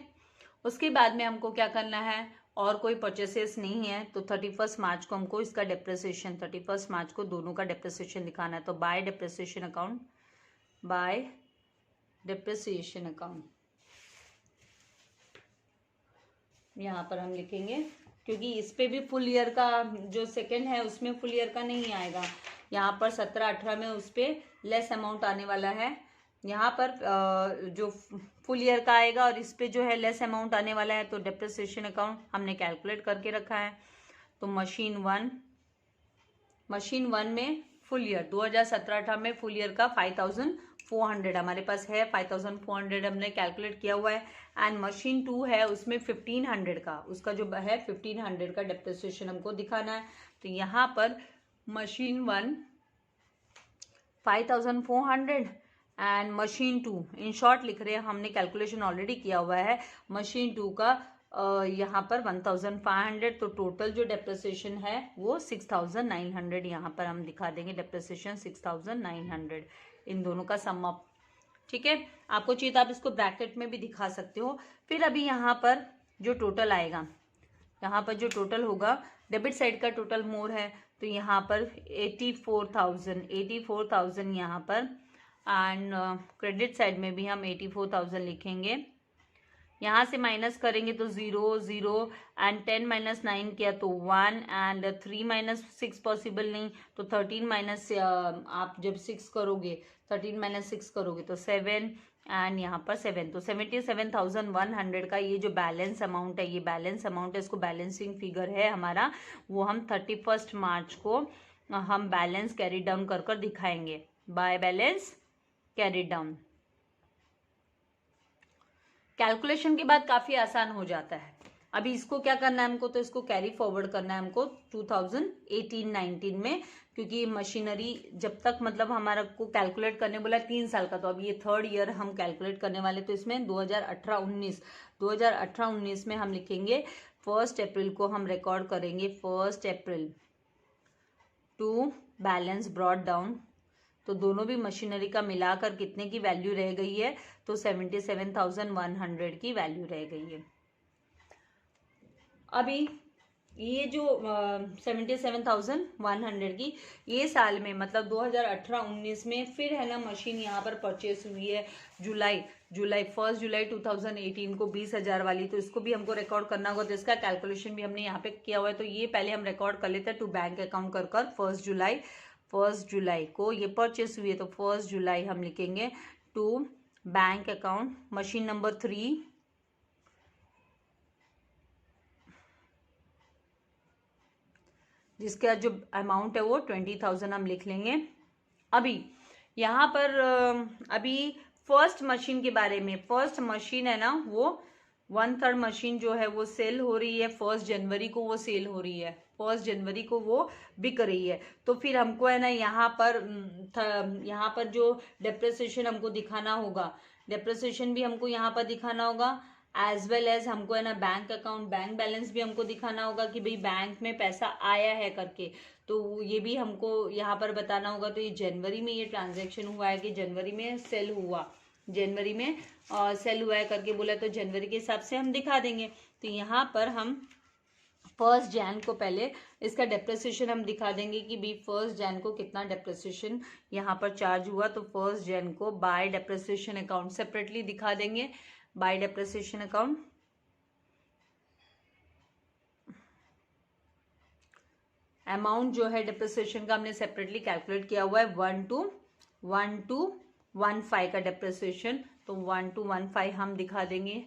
उसके बाद में हमको क्या करना है, और कोई परचेसेस नहीं है, तो 31 मार्च को हमको इसका डेप्रिसिएशन, 31 मार्च को दोनों का डेप्रिसिएशन दिखाना है। तो bye depreciation account, bye depreciation account यहाँ पर हम लिखेंगे, क्योंकि इस पे भी फुल ईयर का जो सेकंड है उसमें फुल ईयर का नहीं आएगा। यहाँ पर 17-18 में उस पर लेस अमाउंट आने वाला है, यहाँ पर जो फुल ईयर का आएगा और इस पे जो है लेस अमाउंट आने वाला है। तो डेप्रिसिएशन अकाउंट हमने कैलकुलेट करके रखा है। तो मशीन 1 में फुल ईयर 2017-18 में फुल ईयर का 5,400 हमारे पास है, 5,400 हमने कैलकुलेट किया हुआ है। एंड मशीन 2 है, उसमें 1,500 का, उसका जो है 1,500 का डेप्रिसिएशन हमको दिखाना है। तो यहाँ पर machine 1 5,400 and machine 2 in short लिख रहे हैं, हमने कैलकुलेशन ऑलरेडी किया हुआ है। मशीन 2 का यहाँ पर 1,500, तो टोटल जो डेप्रिसिएशन है वो 6,900 यहाँ पर हम दिखा देंगे। डेप्रिसिएशन 6,900 इन दोनों का सम अप, ठीक है। आपको चाहिए तो आप इसको ब्रैकेट में भी दिखा सकते हो। फिर अभी यहाँ पर जो टोटल आएगा, यहाँ पर जो टोटल होगा, डेबिट साइड का टोटल मोर है, तो यहाँ पर 84,000 यहाँ पर, एंड क्रेडिट साइड में भी हम 84,000 लिखेंगे। यहाँ से माइनस करेंगे तो 0 0 एंड 10 माइनस 9 किया तो 1 एंड 3 माइनस 6 पॉसिबल नहीं, तो 13 माइनस आप जब 6 करोगे, 13 माइनस 6 करोगे तो 7 एंड यहाँ पर 7, तो 77,100 का ये जो बैलेंस अमाउंट है, ये बैलेंस अमाउंट है, इसको बैलेंसिंग फिगर है हमारा, वो हम 31 मार्च को हम बैलेंस कैरी डाउन कर कर दिखाएंगे, by balance carry down. Calculation के बाद काफी आसान हो जाता है। अभी इसको क्या करना है हमको, तो इसको कैरी फॉरवर्ड करना है हमको 2018-19 में, क्योंकि मशीनरी जब तक मतलब हमारा को कैलकुलेट करने बोला 3 साल का, तो अब ये 3rd ईयर हम कैलकुलेट करने वाले, तो इसमें 2018-19 में हम लिखेंगे 1 अप्रैल को हम रिकॉर्ड करेंगे 1 अप्रैल टू बैलेंस ब्रॉट डाउन। तो दोनों भी मशीनरी का मिलाकर कितने की वैल्यू रह गई है, तो 77,100 की वैल्यू रह गई है। अभी ये जो 77,100 की ये साल में मतलब 2018-19 में फिर है ना मशीन यहाँ पर परचेस हुई है जुलाई 1 जुलाई 2018 को 20,000 वाली, तो इसको भी हमको रिकॉर्ड करना होगा। तो इसका कैलकुलेशन भी हमने यहाँ पे किया हुआ है, तो ये पहले हम रिकॉर्ड कर लेते हैं टू बैंक अकाउंट कर 1 जुलाई को ये परचेस हुई है, तो 1 जुलाई हम लिखेंगे to bank account machine number 3 जिसका जो अमाउंट है वो 20,000 हम लिख लेंगे। अभी यहाँ पर अभी फर्स्ट मशीन के बारे में, फर्स्ट मशीन है ना वो 1/3 मशीन जो है वो सेल हो रही है, 1 जनवरी को वो सेल हो रही है, 1 जनवरी को वो बिक रही है। तो फिर हमको है ना यहाँ पर जो डेप्रिसिएशन हमको दिखाना होगा, डेप्रिसिएशन भी हमको यहाँ पर दिखाना होगा, एज वेल एज हमको है ना बैंक अकाउंट बैंक बैलेंस भी हमको दिखाना होगा कि भाई बैंक में पैसा आया है करके, तो ये भी हमको यहाँ पर बताना होगा। तो ये जनवरी में ये ट्रांजैक्शन हुआ है कि जनवरी में सेल हुआ, जनवरी में सेल हुआ है करके बोला, तो जनवरी के हिसाब से हम दिखा देंगे। तो यहाँ पर हम 1 जैन को पहले इसका डेप्रिसिएशन हम दिखा देंगे कि भाई 1 जैन को कितना डेप्रिसिएशन यहाँ पर चार्ज हुआ, तो 1 जैन को बाय डेप्रिसिएशन अकाउंट सेपरेटली दिखा देंगे, बाय डेप्रिसिएशन अकाउंट। अमाउंट जो है डेप्रिसिएशन का हमने सेपरेटली कैलकुलेट किया हुआ है 1215 का डेप्रिसिएशन, तो 1215 हम दिखा देंगे।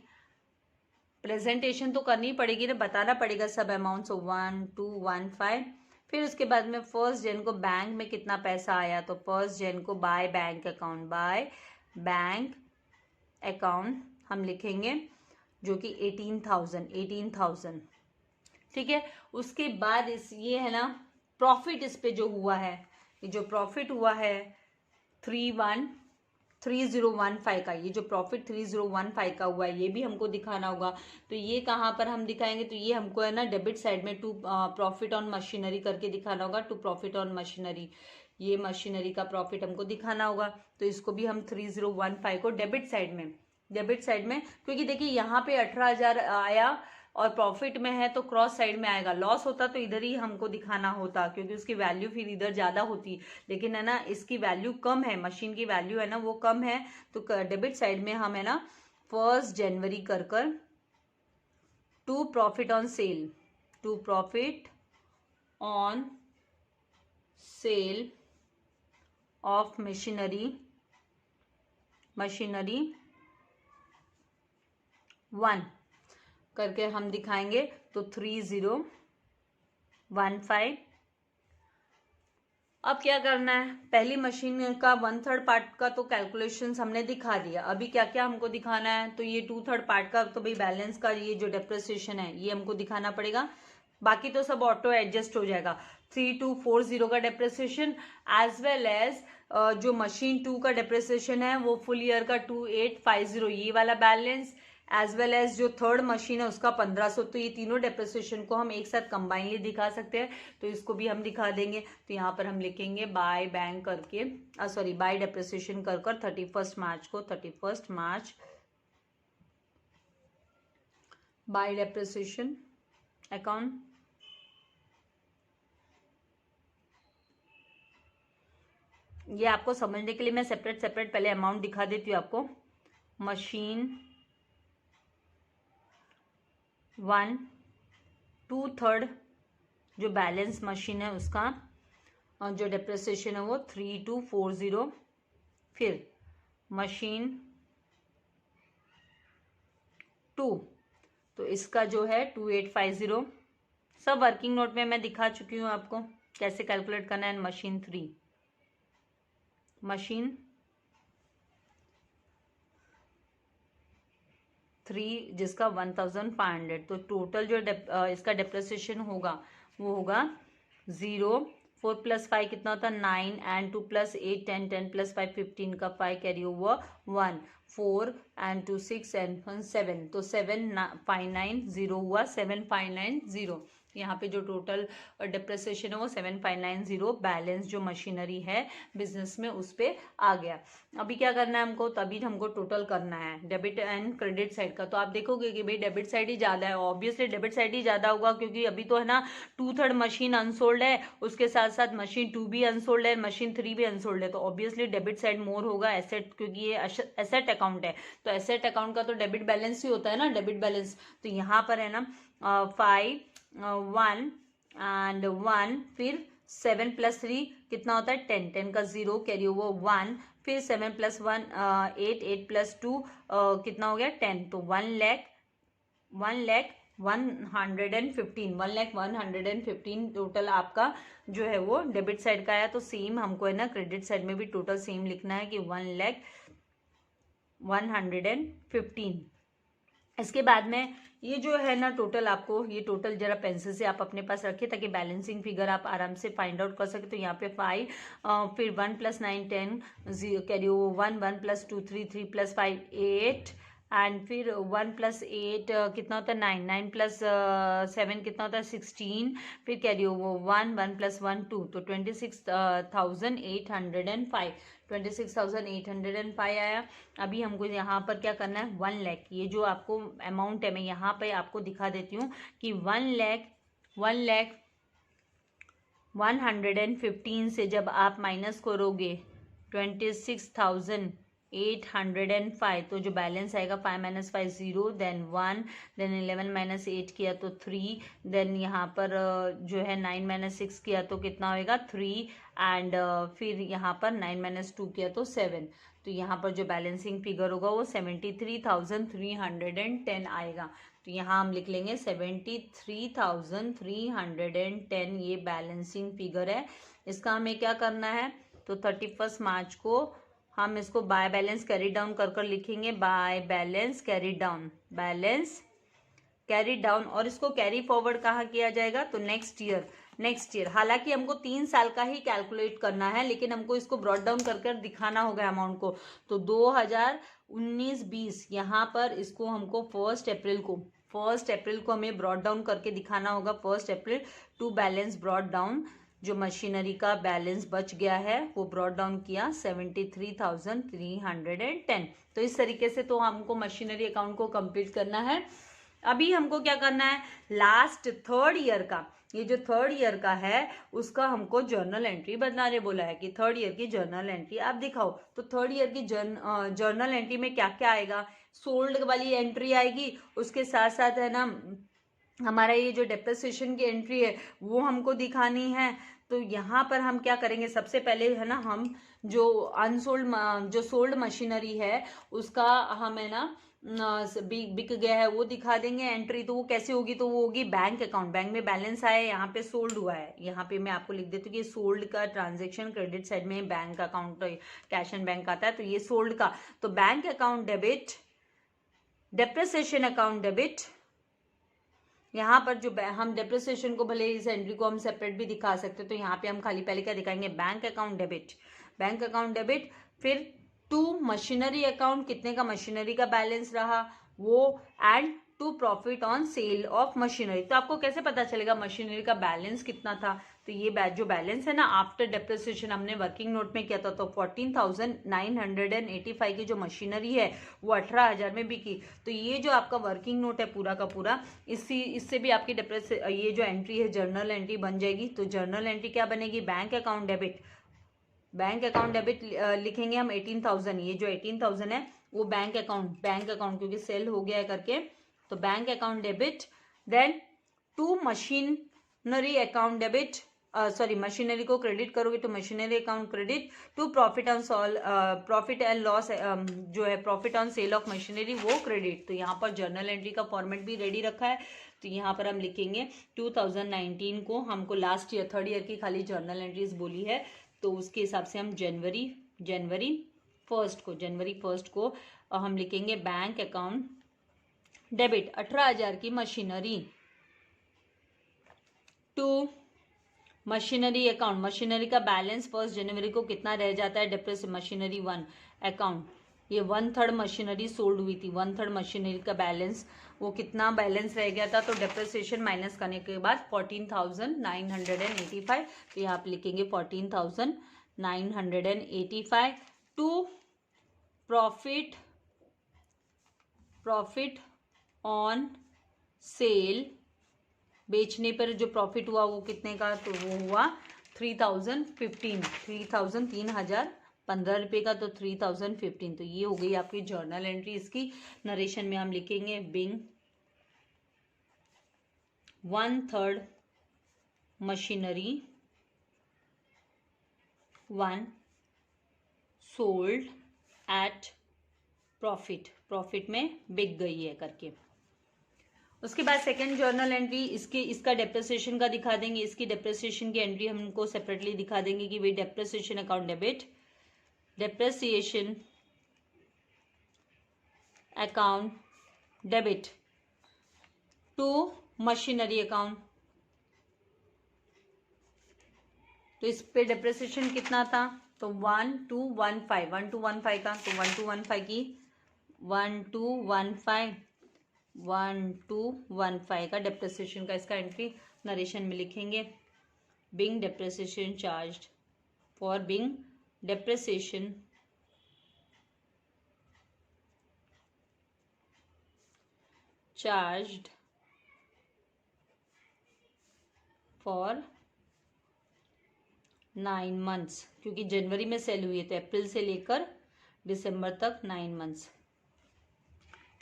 प्रेजेंटेशन तो करनी पड़ेगी ना, बताना पड़ेगा सब अमाउंट, 1215। फिर उसके बाद में 1 जन को बैंक में कितना पैसा आया, तो 1 जन को बाय बैंक अकाउंट हम लिखेंगे। जो कि 18,000, ठीक है। उसके बाद ये है ना प्रॉफिट इस पे जो हुआ है, ये जो प्रॉफिट हुआ है 3015 का, ये जो प्रॉफिट 3015 का हुआ है ये भी हमको दिखाना होगा। तो ये कहाँ पर हम दिखाएंगे, तो ये हमको है ना डेबिट साइड में टू प्रॉफिट ऑन मशीनरी करके दिखाना होगा, टू प्रॉफिट ऑन मशीनरी, ये मशीनरी का प्रॉफिट हमको दिखाना होगा। तो इसको भी हम 3015 को डेबिट साइड में, क्योंकि देखिए यहाँ पे 18,000 आया और प्रॉफिट में है तो क्रॉस साइड में आएगा, लॉस होता तो इधर ही हमको दिखाना होता क्योंकि उसकी वैल्यू फिर इधर ज्यादा होती, लेकिन है ना इसकी वैल्यू कम है, मशीन की वैल्यू है ना वो कम है, तो डेबिट साइड में हम है ना 1 जनवरी कर to profit on sale of machinery 1 करके हम दिखाएंगे। तो 3015। अब क्या करना है, पहली मशीन का 1/3 पार्ट का तो कैलकुलेशंस हमने दिखा दिया, अभी क्या क्या हमको दिखाना है, तो ये 2/3 पार्ट का तो भाई बैलेंस का ये जो डेप्रिसिएशन है ये हमको दिखाना पड़ेगा, बाकी तो सब ऑटो एडजस्ट हो जाएगा। 3240 का डेप्रिसिएशन एज वेल एज जो मशीन 2 का डेप्रिसिएशन है वो फुल ईयर का 2850 ये वाला बैलेंस, एज वेल एज जो थर्ड मशीन है उसका 1500। तो ये तीनों डेप्रिसिएशन को हम एक साथ कंबाइनली दिखा सकते हैं, तो इसको भी हम दिखा देंगे। तो यहाँ पर हम लिखेंगे बाय बैंक करके बाय डेप्रिसिएशन कर 31 मार्च को, 31 मार्च बाय डेप्रिसिएशन अकाउंट। ये आपको समझने के लिए मैं सेपरेट पहले अमाउंट दिखा देती हूँ आपको। मशीन 1 2/3 जो बैलेंस मशीन है उसका जो डेप्रिसिएशन है वो 3240, फिर मशीन 2 तो इसका जो है 2850, सब वर्किंग नोट में मैं दिखा चुकी हूँ आपको कैसे कैलकुलेट करना है। मशीन 3 जिसका 1500, तो टोटल जो इसका डेप्रिसिएशन होगा वो होगा 0, 4 + 5 कितना होता है 9, एंड 2 + 8 10, 10 + 5 15 का 5 कैरी ओवर 1, 4 एंड 2 6 एंड 1 7, तो 7590 हुआ, 7590। यहाँ पे जो टोटल डेप्रिसिएशन है वो 7590 बैलेंस जो मशीनरी है बिजनेस में उस पे आ गया। अभी क्या करना है हमको, तभी हमको टोटल करना है डेबिट एंड क्रेडिट साइड का। तो आप देखोगे कि भाई डेबिट साइड ही ज्यादा है, ऑब्वियसली डेबिट साइड ही ज्यादा होगा क्योंकि अभी तो है ना 2/3 मशीन अनसोल्ड है, उसके साथ साथ मशीन 2 भी अनसोल्ड है, मशीन 3 भी अनसोल्ड है, तो ऑब्वियसली डेबिट साइड मोर होगा एसेट, क्योंकि ये एसेट अकाउंट है, तो एसेट अकाउंट का तो डेबिट बैलेंस ही होता है ना, डेबिट बैलेंस। तो यहाँ पर है ना 5 1 एंड 1, फिर 7 + 3 कितना होता है 10, 10 का 0 कैरी ओवर 1, फिर 7 + 1 8, 8 + 2 कितना हो गया 10, तो 1,115 टोटल आपका जो है वो डेबिट साइड का आया। तो सेम हमको है ना क्रेडिट साइड में भी टोटल सेम लिखना है कि 1,115। इसके बाद में ये जो है ना टोटल, आपको ये टोटल जरा पेंसिल से आप अपने पास रखिए ताकि बैलेंसिंग फिगर आप आराम से फाइंड आउट कर सके। तो यहाँ पे 5 फिर 1 + 9 10 0 कैरी ओवर 1 1 + 2 3 3 + 5 8 एंड फिर 1 + 8 कितना होता है 9 9 + 7 कितना होता है 16, फिर कैरी ओवर 1 1 + 1 2, तो 26,805 आया। अभी हमको यहाँ पर क्या करना है 1 लाख, ये जो आपको अमाउंट है मैं यहाँ पे आपको दिखा देती हूँ कि 1,115 से जब आप माइनस करोगे 26,805, तो जो बैलेंस आएगा 5 - 5 0, देन 1, देन 11 - 8 किया तो 3, देन यहाँ पर जो है 9 - 6 किया तो कितना होएगा 3, एंड फिर यहाँ पर 9 - 2 किया तो 7। तो यहाँ पर जो बैलेंसिंग फिगर होगा वो 73,310 आएगा। तो यहाँ हम लिख लेंगे 73,310 ये बैलेंसिंग फिगर है। इसका हमें क्या करना है, तो 31 मार्च को हम इसको बाय बैलेंस कैरी डाउन कर लिखेंगे, by balance carry down, balance carry down, और इसको कैरी फॉरवर्ड कहाँ किया जाएगा, तो नेक्स्ट ईयर। हालांकि हमको 3 साल का ही कैलकुलेट करना है, लेकिन हमको इसको ब्रॉड डाउन कर दिखाना होगा अमाउंट को। तो 2019-20 यहाँ पर इसको हमको 1 अप्रैल को हमें ब्रॉड डाउन करके दिखाना होगा। 1 अप्रैल टू बैलेंस ब्रॉड डाउन, जो मशीनरी का बैलेंस बच गया है वो ब्रॉड डाउन किया 73,310। तो इस तरीके से तो हमको मशीनरी अकाउंट को कंप्लीट करना है। अभी हमको क्या करना है, लास्ट थर्ड ईयर का, ये जो थर्ड ईयर का है उसका हमको जर्नल एंट्री बनाने बोला है कि थर्ड ईयर की जर्नल एंट्री आप दिखाओ। तो थर्ड ईयर की जर्नल एंट्री में क्या क्या आएगा, सोल्ड वाली एंट्री आएगी, उसके साथ साथ है ना हमारा ये जो डेप्रिसिएशन की एंट्री है वो हमको दिखानी है। तो यहाँ पर हम क्या करेंगे, सबसे पहले है ना हम जो जो सोल्ड मशीनरी है उसका हम है ना बिक गया है वो दिखा देंगे एंट्री। तो वो कैसे होगी, तो वो होगी बैंक अकाउंट, बैंक में बैलेंस आया है, यहाँ पे सोल्ड हुआ है। यहाँ पे मैं आपको लिख देती हूँ कि सोल्ड का ट्रांजेक्शन क्रेडिट साइड में bank account cash and bank आता है, तो ये सोल्ड का। तो bank account debit, depreciation account debit. यहाँ पर जो हम डेप्रिसिएशन को भले इस एंट्री को हम सेपरेट भी दिखा सकते हैं, तो यहाँ पे हम खाली पहले क्या दिखाएंगे, बैंक अकाउंट डेबिट। फिर टू मशीनरी अकाउंट, कितने का मशीनरी का बैलेंस रहा वो, and to profit on sale of machinery. तो आपको कैसे पता चलेगा मशीनरी का बैलेंस कितना था, तो ये जो बैलेंस है ना आफ्टर डेप्रिसिएशन हमने वर्किंग नोट में किया था, तो 14,985 की जो मशीनरी है वो 18,000 में बिकी। तो ये जो आपका वर्किंग नोट है पूरा का पूरा, इससे भी आपकी ये जो एंट्री है जर्नल एंट्री बन जाएगी। तो जर्नल एंट्री क्या बनेगी, बैंक अकाउंट डेबिट लिखेंगे हम 18,000, ये जो 18,000 है वो बैंक अकाउंट क्योंकि सेल हो गया है करके, तो bank account debit. Then to machinery account debit, machinery को क्रेडिट करोगे तो machinery account credit, to profit and loss जो है profit on sale of machinery वो क्रेडिट। तो यहाँ पर जर्नल एंट्री का फॉर्मेट भी रेडी रखा है। तो यहाँ पर हम लिखेंगे 2019 को, हमको लास्ट ईयर थर्ड ईयर की खाली जर्नल एंट्रीज बोली है, तो उसके हिसाब से हम जनवरी फर्स्ट को हम लिखेंगे बैंक अकाउंट डेबिट 18,000 की machinery, to machinery account, machinery का बैलेंस 1 जनवरी को कितना रह जाता है, डेप्रिस मशीनरी 1 अकाउंट, ये 1/3 मशीनरी सोल्ड हुई थी, 1/3 मशीनरी का बैलेंस, वो कितना बैलेंस रह गया था, तो डेप्रिसिएशन माइनस करने के बाद 14,985। तो यहाँ पे लिखेंगे 14,985 टू प्रॉफिट ऑन सेल, बेचने पर जो प्रॉफिट हुआ वो कितने का, तो वो हुआ 3,015 रुपये का, तो 3,015। तो ये हो गई आपकी जर्नल एंट्री। इसकी नरेशन में हम लिखेंगे being 1/3 machinery 1 sold at profit में बिक गई है करके। उसके बाद सेकंड जर्नल एंट्री इसका डेप्रिसिएशन का दिखा देंगे। इसकी डेप्रिसिएशन की एंट्री हमको सेपरेटली दिखा देंगे कि भाई depreciation account debit, depreciation account debit to machinery account. तो इस पे डेप्रिसिएशन कितना था, तो 1215 का, तो 1215 का डेप्रिसिएशन का इसका एंट्री नरेशन में लिखेंगे। Being depreciation charged for being depreciation charged for 9 months, क्योंकि जनवरी में सेल हुई है तो अप्रैल से लेकर दिसंबर तक 9 मंथ्स।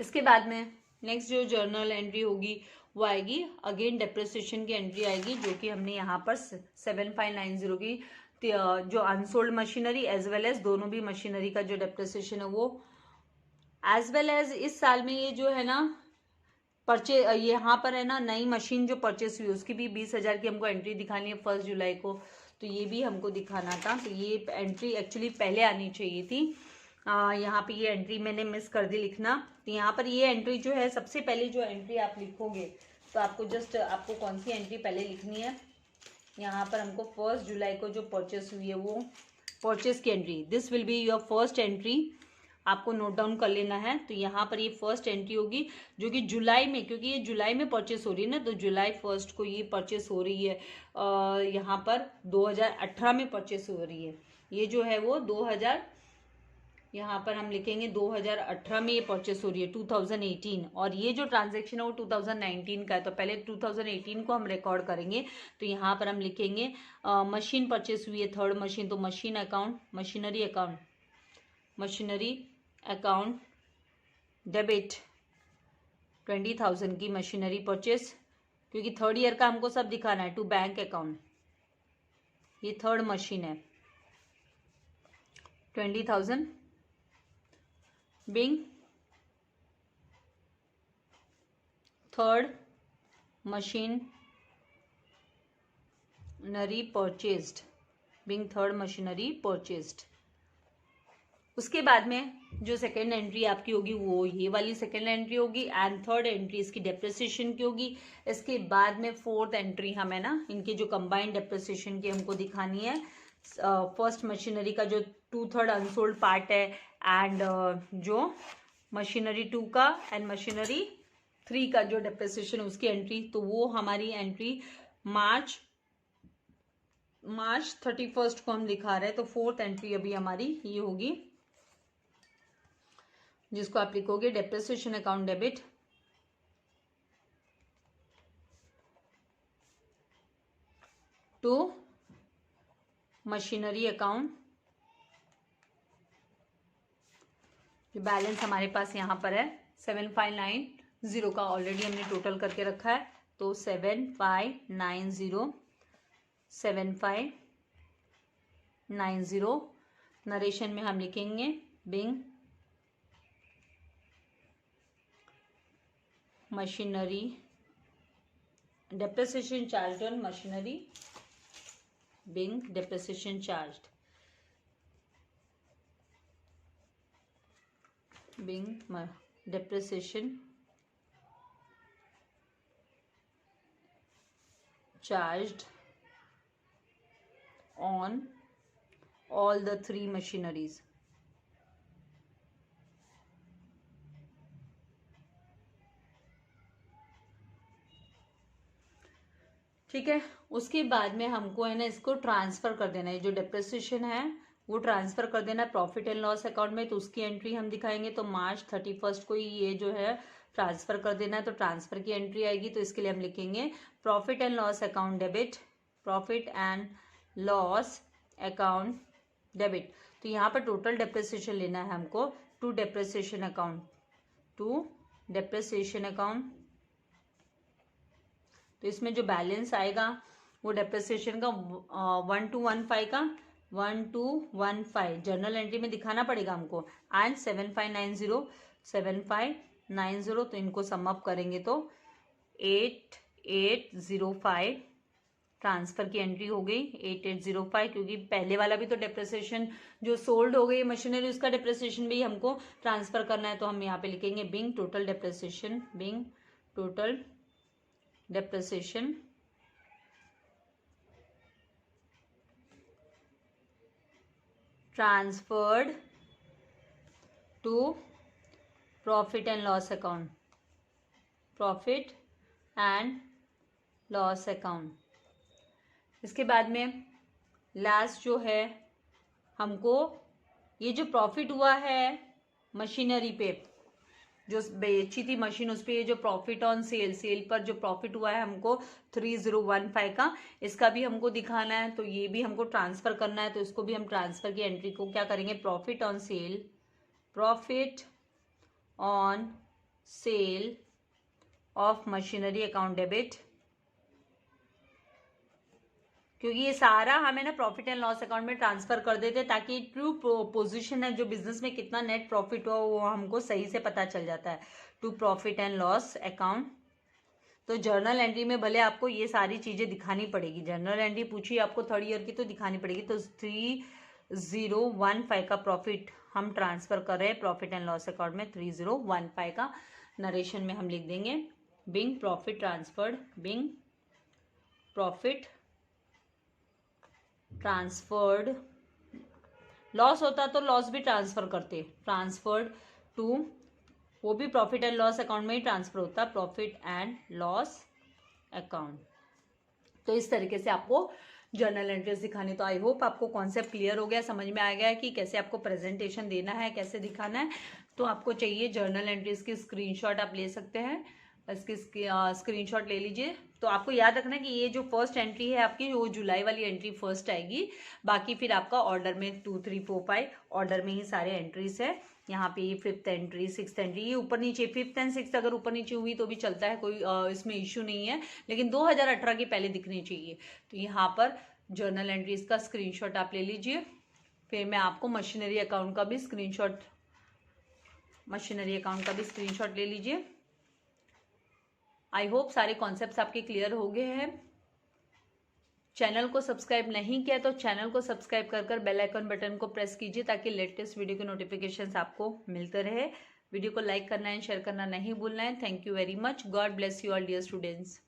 इसके बाद में नेक्स्ट जो जर्नल एंट्री होगी वो आएगी अगेन डेप्रिसिएशन की एंट्री आएगी, जो कि हमने यहाँ पर 7590 की जो unsold machinery as well as दोनों भी मशीनरी का जो डेप्रिसिएशन है वो, एज वेल एज इस साल में ये जो है ना यहाँ पर है ना नई मशीन जो परचेस हुई उसकी भी 20,000 की हमको एंट्री दिखानी है 1 जुलाई को, तो ये भी हमको दिखाना था। तो ये एंट्री एक्चुअली पहले आनी चाहिए थी, यहाँ पे ये एंट्री मैंने मिस कर दी लिखना। तो यहाँ पर ये एंट्री जो है, सबसे पहले जो एंट्री आप लिखोगे तो आपको जस्ट आपको कौन सी एंट्री पहले लिखनी है, यहाँ पर हमको 1 जुलाई को जो परचेस हुई है वो परचेस की entry, this will be your first entry, आपको नोट डाउन कर लेना है। तो यहाँ पर ये फर्स्ट एंट्री होगी जो कि जुलाई में, क्योंकि ये जुलाई में परचेस हो रही है ना, तो जुलाई 1 को ये परचेस हो रही है। यहाँ पर 2018 में परचेस हो रही है, ये जो है वो 2000, यहाँ पर हम लिखेंगे 2018 में ये परचेस हो रही है, 2018, और ये जो ट्रांजैक्शन है वो 2019 का है। तो पहले 2018 को हम रिकॉर्ड करेंगे। तो यहाँ पर हम लिखेंगे मशीन परचेस हुई है, 3rd मशीन, तो machine account, machinery account debit 20,000 की मशीनरी परचेस, क्योंकि 3rd ईयर का हमको सब दिखाना है, टू बैंक अकाउंट, ये 3rd मशीन है, 20,000 being 3rd machinery purchased, being 3rd machinery purchased। उसके बाद में जो सेकेंड एंट्री आपकी होगी वो ये वाली सेकेंड एंट्री होगी, एंड 3rd एंट्री इसकी डेप्रिसिएशन की होगी। इसके बाद में 4th एंट्री हमें ना इनकी जो कंबाइंड डेप्रिसिएशन की हमको दिखानी है। फर्स्ट मशीनरी का जो 2/3 अनसोल्ड पार्ट है, एंड जो मशीनरी 2 का एंड मशीनरी 3 का जो डेप्रिसिएशन है उसकी एंट्री, तो वो हमारी एंट्री मार्च 31 को हम दिखा रहे हैं। तो 4th एंट्री अभी हमारी ये होगी, जिसको आप लिखोगे depreciation account debit to machinery account. जो बैलेंस हमारे पास यहाँ पर है 7590 का, ऑलरेडी हमने टोटल करके रखा है, तो 7590 नरेशन में हम लिखेंगे being machinery depreciation charge on machinery, being depreciation charge, being depreciation charged on all the 3 machineries। ठीक है, उसके बाद में हमको है ना इसको ट्रांसफर कर देना है, जो डेप्रिसिएशन है वो ट्रांसफर कर देना प्रॉफिट एंड लॉस अकाउंट में। तो उसकी एंट्री हम दिखाएंगे, तो मार्च 31 को ही ये जो है ट्रांसफर कर देना है, तो ट्रांसफर की एंट्री आएगी। तो इसके लिए हम लिखेंगे profit and loss account debit, profit and loss account debit. तो यहाँ पर टोटल डेप्रिसिएशन लेना है हमको टू डेप्रिसिएशन अकाउंट, तो इसमें जो बैलेंस आएगा वो डेप्रिसिएशन का 1215 का 1215 जर्नल एंट्री में दिखाना पड़ेगा हमको, एंड 7590, तो इनको सम अप करेंगे तो 8805 ट्रांसफर की एंट्री हो गई 8805, क्योंकि पहले वाला भी तो डेप्रिसिएशन जो सोल्ड हो गई मशीनरी उसका डेप्रिसिएशन भी हमको ट्रांसफर करना है। तो हम यहाँ पे लिखेंगे being total depreciation transferred to profit and loss account, इसके बाद में लास्ट जो है हमको ये जो प्रॉफिट हुआ है मशीनरी पे, जो बेची थी मशीन, उस पर ये जो प्रॉफिट ऑन सेल पर जो प्रॉफिट हुआ है हमको 3015 का, इसका भी हमको दिखाना है। तो ये भी हमको ट्रांसफर करना है, तो इसको भी हम ट्रांसफर की एंट्री को क्या करेंगे, profit on sale of machinery account debit, क्योंकि ये सारा हमें ना प्रॉफिट एंड लॉस अकाउंट में ट्रांसफर कर देते ताकि ट्रू पोजीशन है जो बिजनेस में कितना नेट प्रॉफिट हुआ वो हमको सही से पता चल जाता है, to profit and loss account. तो जर्नल एंट्री में भले आपको ये सारी चीजें दिखानी पड़ेगी, जर्नल एंट्री पूछी आपको 3rd ईयर की तो दिखानी पड़ेगी। तो 3015 का प्रॉफिट हम ट्रांसफर कर रहे हैं प्रॉफिट एंड लॉस अकाउंट में 3015 का। नरेशन में हम लिख देंगे being profit transferred, being profit transferred, loss होता तो लॉस भी ट्रांसफर करते, ट्रांसफर्ड टू, वो भी प्रॉफिट एंड लॉस अकाउंट में ही ट्रांसफर होता, प्रॉफिट एंड लॉस अकाउंट। तो इस तरीके से आपको जर्नल एंट्रीज दिखाने। तो आई होप आपको कॉन्सेप्ट क्लियर हो गया, समझ में आ गया है कि कैसे आपको प्रेजेंटेशन देना है, कैसे दिखाना है। तो आपको चाहिए जर्नल एंट्रीज की स्क्रीनशॉट आप ले सकते हैं, इसकी स्क्रीनशॉट ले लीजिए। तो आपको याद रखना कि ये जो फर्स्ट एंट्री है आपकी, वो जुलाई वाली एंट्री फर्स्ट आएगी, बाकी फिर आपका ऑर्डर में 2 3 4 5 ऑर्डर में ही सारे एंट्रीज है। यहाँ पे ये 5th एंट्री, 6th एंट्री, ये ऊपर नीचे 5th एंड 6th अगर ऊपर नीचे हुई तो भी चलता है, कोई इसमें इश्यू नहीं है, लेकिन 2018 की पहले दिखनी चाहिए। तो यहाँ पर जर्नल एंट्रीज का स्क्रीनशॉट आप ले लीजिए। फिर मैं आपको मशीनरी अकाउंट का भी स्क्रीनशॉट ले लीजिए। आई होप सारे कॉन्सेप्ट्स आपके क्लियर हो गए हैं। चैनल को सब्सक्राइब नहीं किया तो चैनल को सब्सक्राइब कर बेल आइकन बटन को प्रेस कीजिए ताकि लेटेस्ट वीडियो के नोटिफिकेशंस आपको मिलते रहे। वीडियो को लाइक करना है, शेयर करना नहीं भूलना है। Thank you very much. God bless you all dear students.